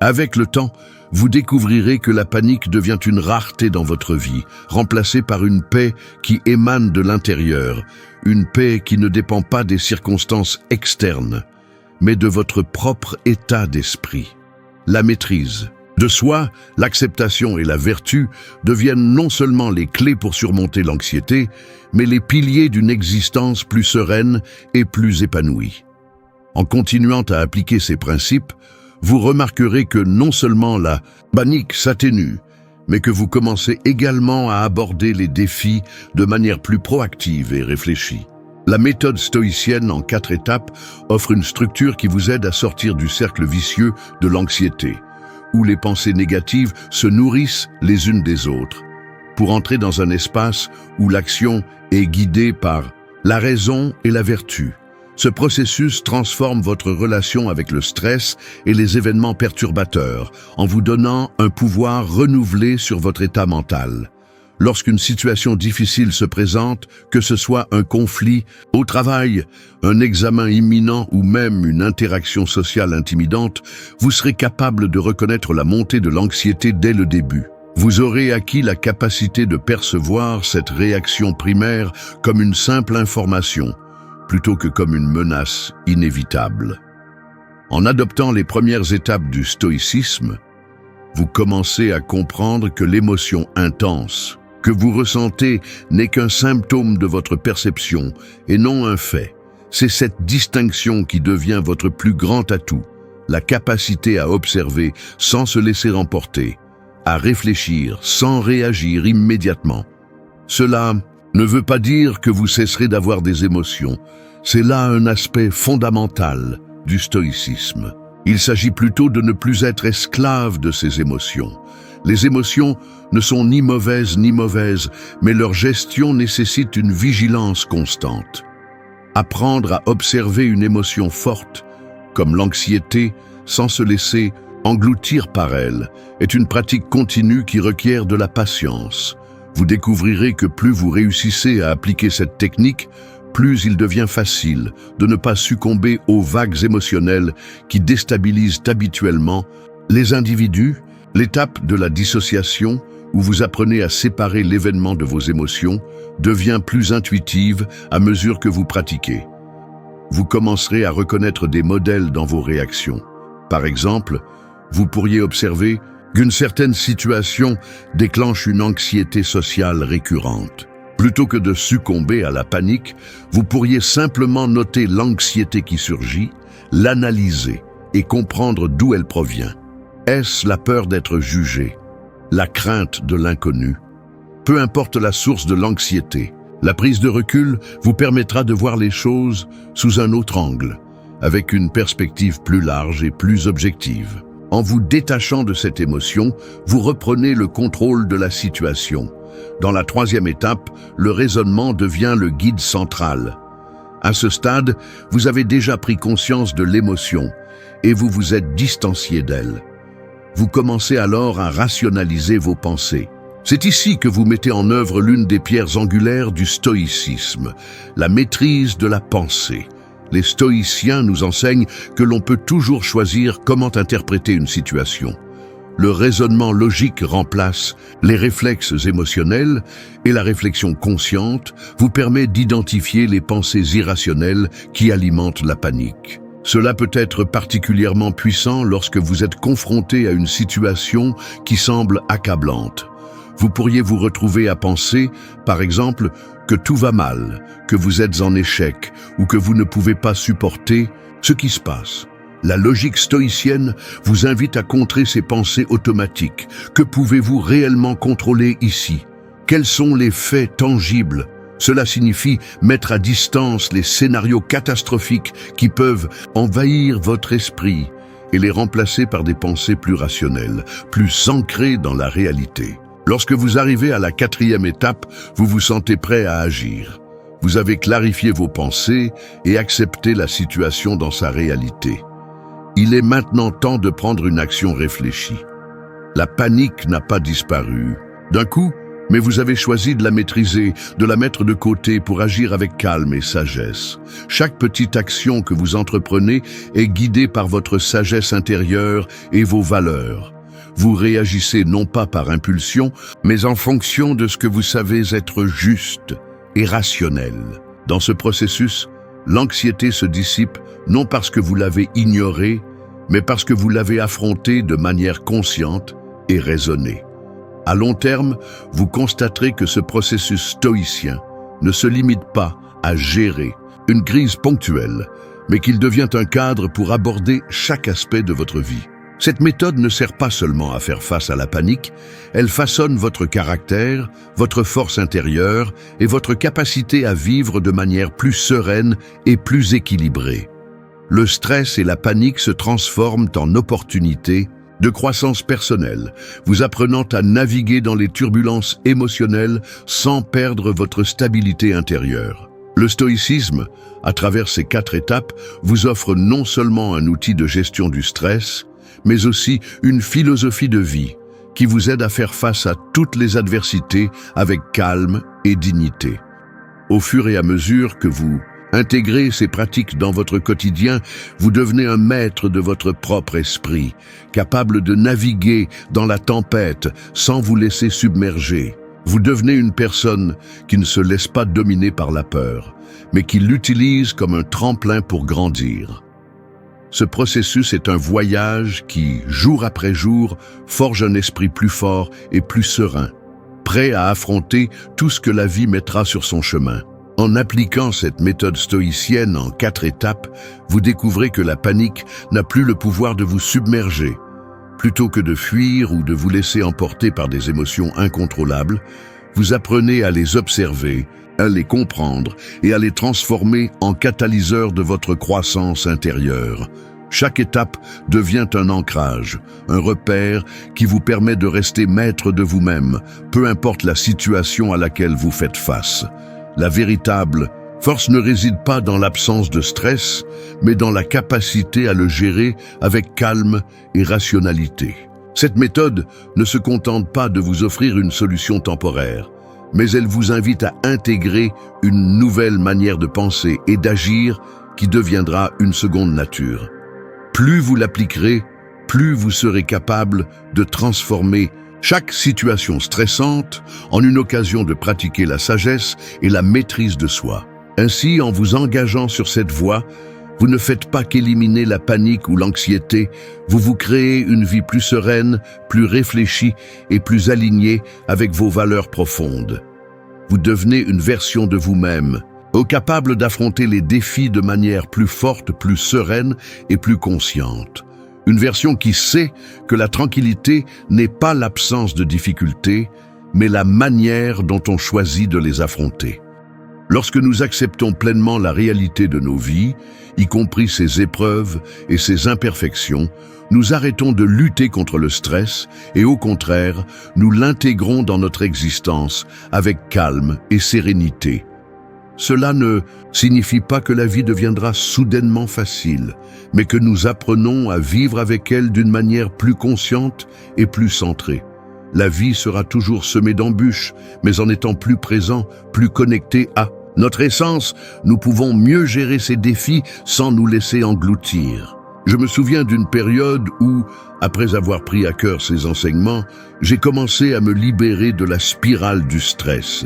Avec le temps, vous découvrirez que la panique devient une rareté dans votre vie, remplacée par une paix qui émane de l'intérieur, une paix qui ne dépend pas des circonstances externes, mais de votre propre état d'esprit. La maîtrise de soi, l'acceptation et la vertu deviennent non seulement les clés pour surmonter l'anxiété, mais les piliers d'une existence plus sereine et plus épanouie. En continuant à appliquer ces principes, vous remarquerez que non seulement la panique s'atténue, mais que vous commencez également à aborder les défis de manière plus proactive et réfléchie. La méthode stoïcienne en 4 étapes offre une structure qui vous aide à sortir du cercle vicieux de l'anxiété, où les pensées négatives se nourrissent les unes des autres, pour entrer dans un espace où l'action est guidée par la raison et la vertu. Ce processus transforme votre relation avec le stress et les événements perturbateurs, en vous donnant un pouvoir renouvelé sur votre état mental. Lorsqu'une situation difficile se présente, que ce soit un conflit au travail, un examen imminent ou même une interaction sociale intimidante, vous serez capable de reconnaître la montée de l'anxiété dès le début. Vous aurez acquis la capacité de percevoir cette réaction primaire comme une simple information, plutôt que comme une menace inévitable. En adoptant les premières étapes du stoïcisme, vous commencez à comprendre que l'émotion intense que vous ressentez n'est qu'un symptôme de votre perception et non un fait. C'est cette distinction qui devient votre plus grand atout, la capacité à observer sans se laisser emporter, à réfléchir sans réagir immédiatement. Cela ne veut pas dire que vous cesserez d'avoir des émotions. C'est là un aspect fondamental du stoïcisme. Il s'agit plutôt de ne plus être esclave de ces émotions. Les émotions ne sont ni mauvaises, mais leur gestion nécessite une vigilance constante. Apprendre à observer une émotion forte, comme l'anxiété, sans se laisser engloutir par elle, est une pratique continue qui requiert de la patience. Vous découvrirez que plus vous réussissez à appliquer cette technique, plus il devient facile de ne pas succomber aux vagues émotionnelles qui déstabilisent habituellement les individus. L'étape de la dissociation, où vous apprenez à séparer l'événement de vos émotions, devient plus intuitive à mesure que vous pratiquez. Vous commencerez à reconnaître des modèles dans vos réactions. Par exemple, vous pourriez observer qu'une certaine situation déclenche une anxiété sociale récurrente. Plutôt que de succomber à la panique, vous pourriez simplement noter l'anxiété qui surgit, l'analyser et comprendre d'où elle provient. Est-ce la peur d'être jugé, la crainte de l'inconnu? Peu importe la source de l'anxiété, la prise de recul vous permettra de voir les choses sous un autre angle, avec une perspective plus large et plus objective. En vous détachant de cette émotion, vous reprenez le contrôle de la situation. Dans la 3e étape, le raisonnement devient le guide central. À ce stade, vous avez déjà pris conscience de l'émotion et vous vous êtes distancié d'elle. Vous commencez alors à rationaliser vos pensées. C'est ici que vous mettez en œuvre l'une des pierres angulaires du stoïcisme, la maîtrise de la pensée. Les stoïciens nous enseignent que l'on peut toujours choisir comment interpréter une situation. Le raisonnement logique remplace les réflexes émotionnels et la réflexion consciente vous permet d'identifier les pensées irrationnelles qui alimentent la panique. Cela peut être particulièrement puissant lorsque vous êtes confronté à une situation qui semble accablante. Vous pourriez vous retrouver à penser, par exemple, que tout va mal, que vous êtes en échec ou que vous ne pouvez pas supporter ce qui se passe. La logique stoïcienne vous invite à contrer ces pensées automatiques. Que pouvez-vous réellement contrôler ici? Quels sont les faits tangibles? Cela signifie mettre à distance les scénarios catastrophiques qui peuvent envahir votre esprit et les remplacer par des pensées plus rationnelles, plus ancrées dans la réalité. Lorsque vous arrivez à la 4e étape, vous vous sentez prêt à agir. Vous avez clarifié vos pensées et accepté la situation dans sa réalité. Il est maintenant temps de prendre une action réfléchie. La panique n'a pas disparu. D'un coup, Mais vous avez choisi de la maîtriser, de la mettre de côté pour agir avec calme et sagesse. Chaque petite action que vous entreprenez est guidée par votre sagesse intérieure et vos valeurs. Vous réagissez non pas par impulsion, mais en fonction de ce que vous savez être juste et rationnel. Dans ce processus, l'anxiété se dissipe non parce que vous l'avez ignorée, mais parce que vous l'avez affrontée de manière consciente et raisonnée. À long terme, vous constaterez que ce processus stoïcien ne se limite pas à gérer une crise ponctuelle, mais qu'il devient un cadre pour aborder chaque aspect de votre vie. Cette méthode ne sert pas seulement à faire face à la panique, elle façonne votre caractère, votre force intérieure et votre capacité à vivre de manière plus sereine et plus équilibrée. Le stress et la panique se transforment en opportunités de croissance personnelle, vous apprenant à naviguer dans les turbulences émotionnelles sans perdre votre stabilité intérieure. Le stoïcisme, à travers ces 4 étapes, vous offre non seulement un outil de gestion du stress, mais aussi une philosophie de vie qui vous aide à faire face à toutes les adversités avec calme et dignité. Au fur et à mesure que vous intégrez ces pratiques dans votre quotidien, vous devenez un maître de votre propre esprit, capable de naviguer dans la tempête sans vous laisser submerger. Vous devenez une personne qui ne se laisse pas dominer par la peur, mais qui l'utilise comme un tremplin pour grandir. Ce processus est un voyage qui, jour après jour, forge un esprit plus fort et plus serein, prêt à affronter tout ce que la vie mettra sur son chemin. En appliquant cette méthode stoïcienne en 4 étapes, vous découvrez que la panique n'a plus le pouvoir de vous submerger. Plutôt que de fuir ou de vous laisser emporter par des émotions incontrôlables, vous apprenez à les observer, à les comprendre et à les transformer en catalyseurs de votre croissance intérieure. Chaque étape devient un ancrage, un repère qui vous permet de rester maître de vous-même, peu importe la situation à laquelle vous faites face. La véritable force ne réside pas dans l'absence de stress, mais dans la capacité à le gérer avec calme et rationalité. Cette méthode ne se contente pas de vous offrir une solution temporaire, mais elle vous invite à intégrer une nouvelle manière de penser et d'agir qui deviendra une seconde nature. Plus vous l'appliquerez, plus vous serez capable de transformer chaque situation stressante en une occasion de pratiquer la sagesse et la maîtrise de soi. Ainsi, en vous engageant sur cette voie, vous ne faites pas qu'éliminer la panique ou l'anxiété, vous vous créez une vie plus sereine, plus réfléchie et plus alignée avec vos valeurs profondes. Vous devenez une version de vous-même, capable d'affronter les défis de manière plus forte, plus sereine et plus consciente. Une version qui sait que la tranquillité n'est pas l'absence de difficultés, mais la manière dont on choisit de les affronter. Lorsque nous acceptons pleinement la réalité de nos vies, y compris ses épreuves et ses imperfections, nous arrêtons de lutter contre le stress et au contraire, nous l'intégrons dans notre existence avec calme et sérénité. Cela ne signifie pas que la vie deviendra soudainement facile, mais que nous apprenons à vivre avec elle d'une manière plus consciente et plus centrée. La vie sera toujours semée d'embûches, mais en étant plus présent, plus connecté à notre essence, nous pouvons mieux gérer ces défis sans nous laisser engloutir. Je me souviens d'une période où, après avoir pris à cœur ces enseignements, j'ai commencé à me libérer de la spirale du stress.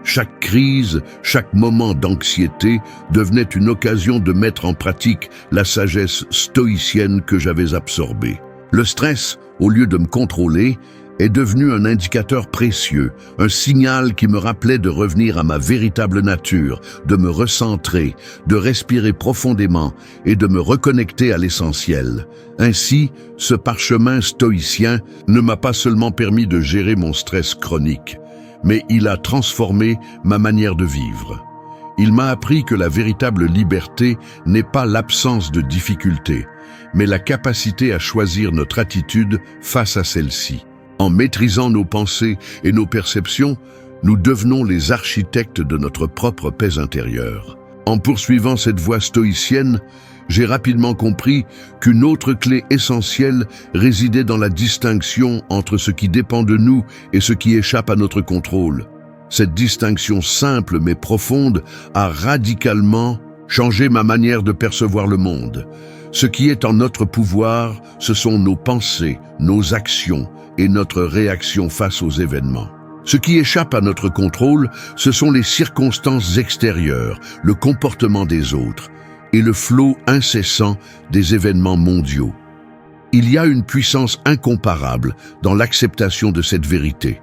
Chaque crise, chaque moment d'anxiété devenait une occasion de mettre en pratique la sagesse stoïcienne que j'avais absorbée. Le stress, au lieu de me contrôler, est devenu un indicateur précieux, un signal qui me rappelait de revenir à ma véritable nature, de me recentrer, de respirer profondément et de me reconnecter à l'essentiel. Ainsi, ce parchemin stoïcien ne m'a pas seulement permis de gérer mon stress chronique, mais il a transformé ma manière de vivre. Il m'a appris que la véritable liberté n'est pas l'absence de difficultés, mais la capacité à choisir notre attitude face à celle-ci. En maîtrisant nos pensées et nos perceptions, nous devenons les architectes de notre propre paix intérieure. En poursuivant cette voie stoïcienne, j'ai rapidement compris qu'une autre clé essentielle résidait dans la distinction entre ce qui dépend de nous et ce qui échappe à notre contrôle. Cette distinction simple mais profonde a radicalement changé ma manière de percevoir le monde. Ce qui est en notre pouvoir, ce sont nos pensées, nos actions et notre réaction face aux événements. Ce qui échappe à notre contrôle, ce sont les circonstances extérieures, le comportement des autres et le flot incessant des événements mondiaux. Il y a une puissance incomparable dans l'acceptation de cette vérité.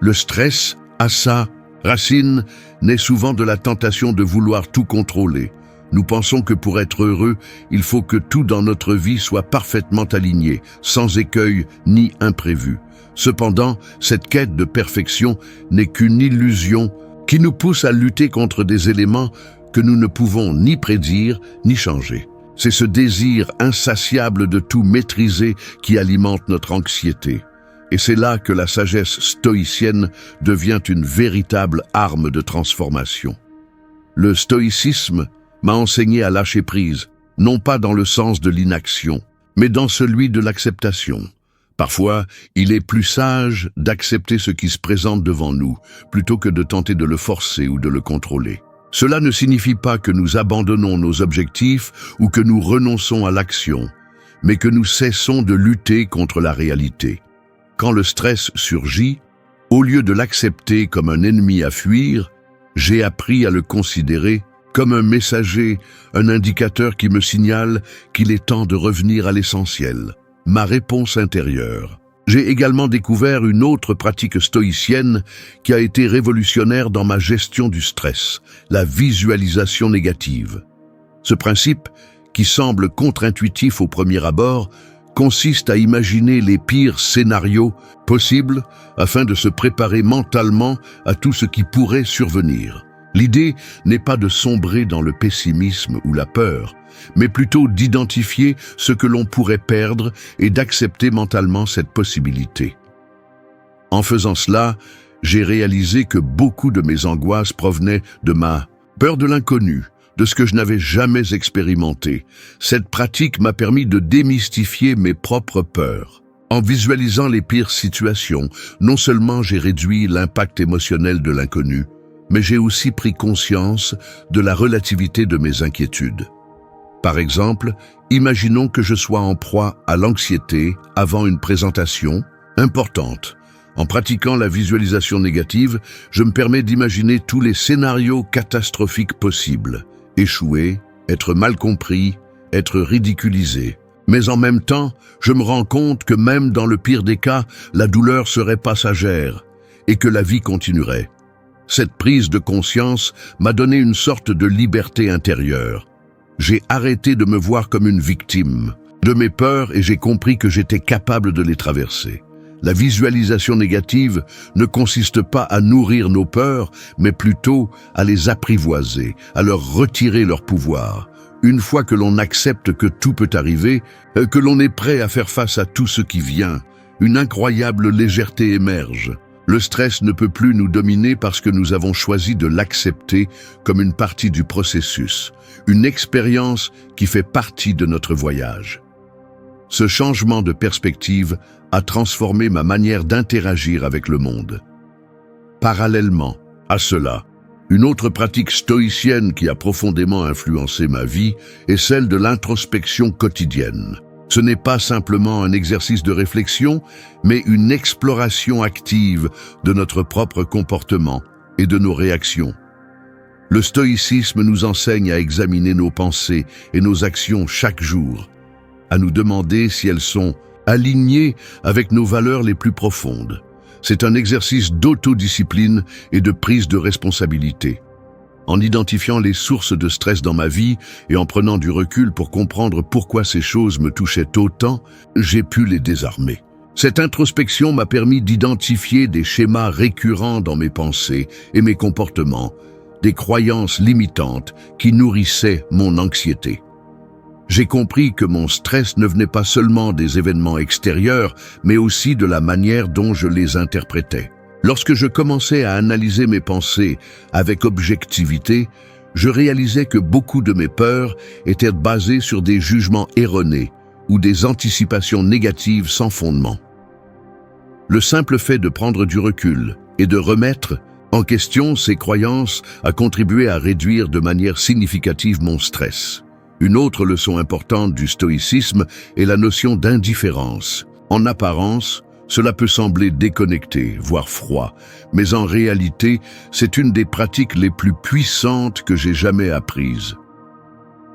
Le stress, à sa racine, naît souvent de la tentation de vouloir tout contrôler. Nous pensons que pour être heureux, il faut que tout dans notre vie soit parfaitement aligné, sans écueil ni imprévu. Cependant, cette quête de perfection n'est qu'une illusion qui nous pousse à lutter contre des éléments que nous ne pouvons ni prédire ni changer. C'est ce désir insatiable de tout maîtriser qui alimente notre anxiété. Et c'est là que la sagesse stoïcienne devient une véritable arme de transformation. Le stoïcisme m'a enseigné à lâcher prise, non pas dans le sens de l'inaction, mais dans celui de l'acceptation. Parfois, il est plus sage d'accepter ce qui se présente devant nous, plutôt que de tenter de le forcer ou de le contrôler. Cela ne signifie pas que nous abandonnons nos objectifs ou que nous renonçons à l'action, mais que nous cessons de lutter contre la réalité. Quand le stress surgit, au lieu de l'accepter comme un ennemi à fuir, j'ai appris à le considérer comme un messager, un indicateur qui me signale qu'il est temps de revenir à l'essentiel, ma réponse intérieure. J'ai également découvert une autre pratique stoïcienne qui a été révolutionnaire dans ma gestion du stress, la visualisation négative. Ce principe, qui semble contre-intuitif au premier abord, consiste à imaginer les pires scénarios possibles afin de se préparer mentalement à tout ce qui pourrait survenir. L'idée n'est pas de sombrer dans le pessimisme ou la peur, mais plutôt d'identifier ce que l'on pourrait perdre et d'accepter mentalement cette possibilité. En faisant cela, j'ai réalisé que beaucoup de mes angoisses provenaient de ma peur de l'inconnu, de ce que je n'avais jamais expérimenté. Cette pratique m'a permis de démystifier mes propres peurs. En visualisant les pires situations, non seulement j'ai réduit l'impact émotionnel de l'inconnu, mais j'ai aussi pris conscience de la relativité de mes inquiétudes. Par exemple, imaginons que je sois en proie à l'anxiété avant une présentation importante. En pratiquant la visualisation négative, je me permets d'imaginer tous les scénarios catastrophiques possibles. Échouer, être mal compris, être ridiculisé. Mais en même temps, je me rends compte que même dans le pire des cas, la douleur serait passagère et que la vie continuerait. Cette prise de conscience m'a donné une sorte de liberté intérieure. J'ai arrêté de me voir comme une victime de mes peurs et j'ai compris que j'étais capable de les traverser. La visualisation négative ne consiste pas à nourrir nos peurs, mais plutôt à les apprivoiser, à leur retirer leur pouvoir. Une fois que l'on accepte que tout peut arriver, que l'on est prêt à faire face à tout ce qui vient, une incroyable légèreté émerge. Le stress ne peut plus nous dominer parce que nous avons choisi de l'accepter comme une partie du processus, une expérience qui fait partie de notre voyage. Ce changement de perspective a transformé ma manière d'interagir avec le monde. Parallèlement à cela, une autre pratique stoïcienne qui a profondément influencé ma vie est celle de l'introspection quotidienne. Ce n'est pas simplement un exercice de réflexion, mais une exploration active de notre propre comportement et de nos réactions. Le stoïcisme nous enseigne à examiner nos pensées et nos actions chaque jour, à nous demander si elles sont alignées avec nos valeurs les plus profondes. C'est un exercice d'autodiscipline et de prise de responsabilité. En identifiant les sources de stress dans ma vie et en prenant du recul pour comprendre pourquoi ces choses me touchaient autant, j'ai pu les désarmer. Cette introspection m'a permis d'identifier des schémas récurrents dans mes pensées et mes comportements, des croyances limitantes qui nourrissaient mon anxiété. J'ai compris que mon stress ne venait pas seulement des événements extérieurs, mais aussi de la manière dont je les interprétais. Lorsque je commençais à analyser mes pensées avec objectivité, je réalisais que beaucoup de mes peurs étaient basées sur des jugements erronés ou des anticipations négatives sans fondement. Le simple fait de prendre du recul et de remettre en question ces croyances a contribué à réduire de manière significative mon stress. Une autre leçon importante du stoïcisme est la notion d'indifférence. En apparence, cela peut sembler déconnecté, voire froid, mais en réalité, c'est une des pratiques les plus puissantes que j'ai jamais apprises.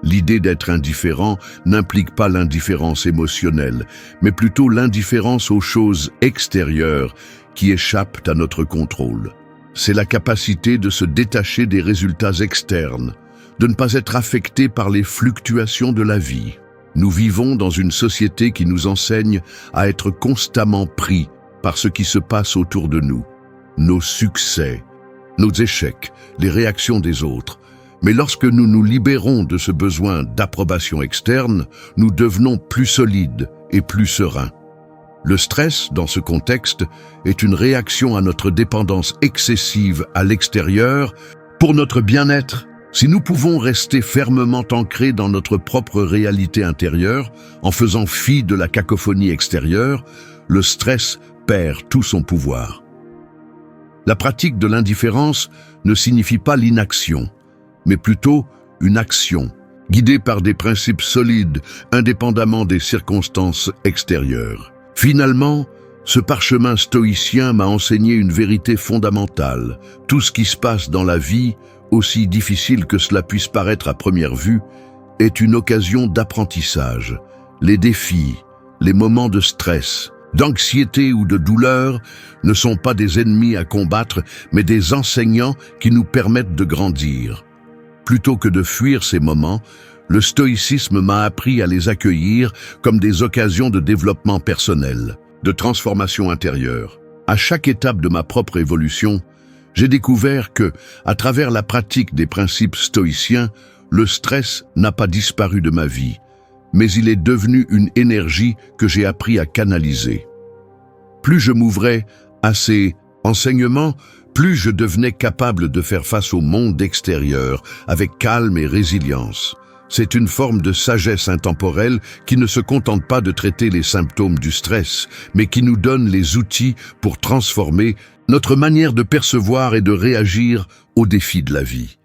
L'idée d'être indifférent n'implique pas l'indifférence émotionnelle, mais plutôt l'indifférence aux choses extérieures qui échappent à notre contrôle. C'est la capacité de se détacher des résultats externes, de ne pas être affecté par les fluctuations de la vie. Nous vivons dans une société qui nous enseigne à être constamment pris par ce qui se passe autour de nous, nos succès, nos échecs, les réactions des autres. Mais lorsque nous nous libérons de ce besoin d'approbation externe, nous devenons plus solides et plus sereins. Le stress, dans ce contexte, est une réaction à notre dépendance excessive à l'extérieur pour notre bien-être. Si nous pouvons rester fermement ancrés dans notre propre réalité intérieure, en faisant fi de la cacophonie extérieure, le stress perd tout son pouvoir. La pratique de l'indifférence ne signifie pas l'inaction, mais plutôt une action, guidée par des principes solides, indépendamment des circonstances extérieures. Finalement, ce parchemin stoïcien m'a enseigné une vérité fondamentale. Tout ce qui se passe dans la vie, aussi difficile que cela puisse paraître à première vue, est une occasion d'apprentissage. Les défis, les moments de stress, d'anxiété ou de douleur ne sont pas des ennemis à combattre, mais des enseignants qui nous permettent de grandir. Plutôt que de fuir ces moments, le stoïcisme m'a appris à les accueillir comme des occasions de développement personnel, de transformation intérieure. À chaque étape de ma propre évolution, j'ai découvert que, à travers la pratique des principes stoïciens, le stress n'a pas disparu de ma vie, mais il est devenu une énergie que j'ai appris à canaliser. Plus je m'ouvrais à ces enseignements, plus je devenais capable de faire face au monde extérieur avec calme et résilience. C'est une forme de sagesse intemporelle qui ne se contente pas de traiter les symptômes du stress, mais qui nous donne les outils pour transformer notre manière de percevoir et de réagir aux défis de la vie.